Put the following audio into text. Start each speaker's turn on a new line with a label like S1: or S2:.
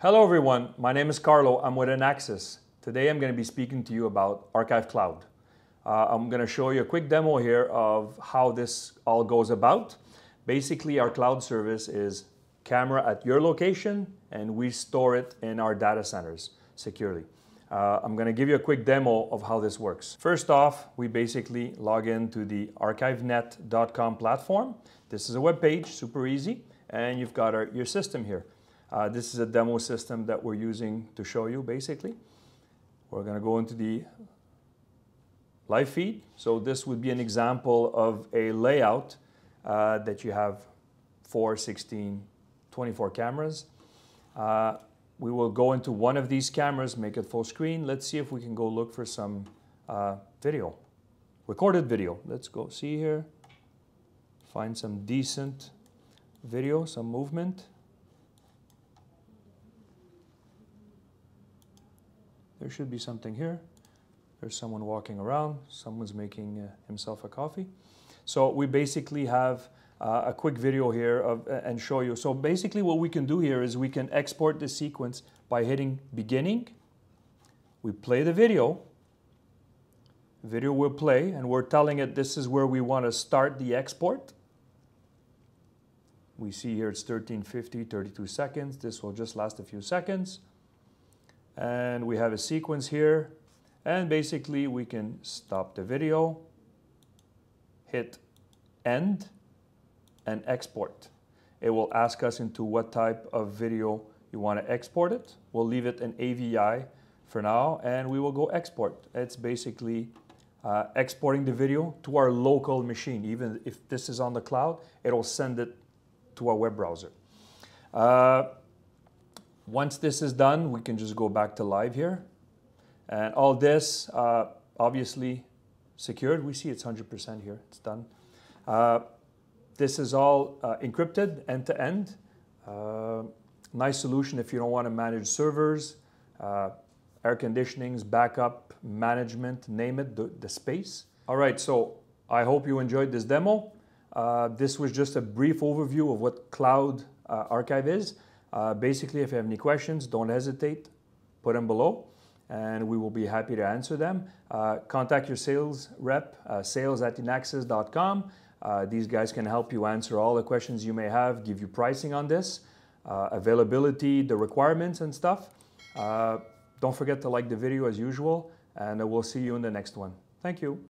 S1: Hello everyone, my name is Carlo, I'm with Inaxsys. Today I'm going to be speaking to you about Arkiv Cloud. I'm going to show you a quick demo here of how this all goes about. Basically our cloud service is camera at your location and we store it in our data centers securely. I'm going to give you a quick demo of how this works. First off, we basically log into the archivnet.com platform. This is a web page, super easy, and you've got your system here. This is a demo system that we're using to show you basically. We're going to go into the live feed. So this would be an example of a layout that you have 4, 16, 24 cameras. We will go into one of these cameras, make it full screen. Let's see if we can go look for some video, recorded video. Let's go see here, find some decent video, some movement. There should be something here. There's someone walking around. Someone's making himself a coffee. So we basically have a quick video here and show you. So basically what we can do here is we can export the sequence by hitting beginning. We play the video. Video will play and we're telling it this is where we want to start the export. We see here it's 1350, 32 seconds. This will just last a few seconds. And we have a sequence here, and basically we can stop the video, hit end, and export. It will ask us into what type of video you want to export it. We'll leave it in AVI for now, and we will go export. It's basically exporting the video to our local machine. Even if this is on the cloud, it'll send it to our web browser. Once this is done, we can just go back to live here. And all this, obviously secured. We see it's 100% here, it's done. This is all encrypted end-to-end. Nice solution if you don't want to manage servers, air conditionings, backup, management, name it, the space. All right, so I hope you enjoyed this demo. This was just a brief overview of what Cloud Archive is. Basically, if you have any questions, don't hesitate, put them below, and we will be happy to answer them. Contact your sales rep, sales@inaxsys.com. These guys can help you answer all the questions you may have, give you pricing on this, availability, the requirements and stuff. Don't forget to like the video as usual, and we'll see you in the next one. Thank you.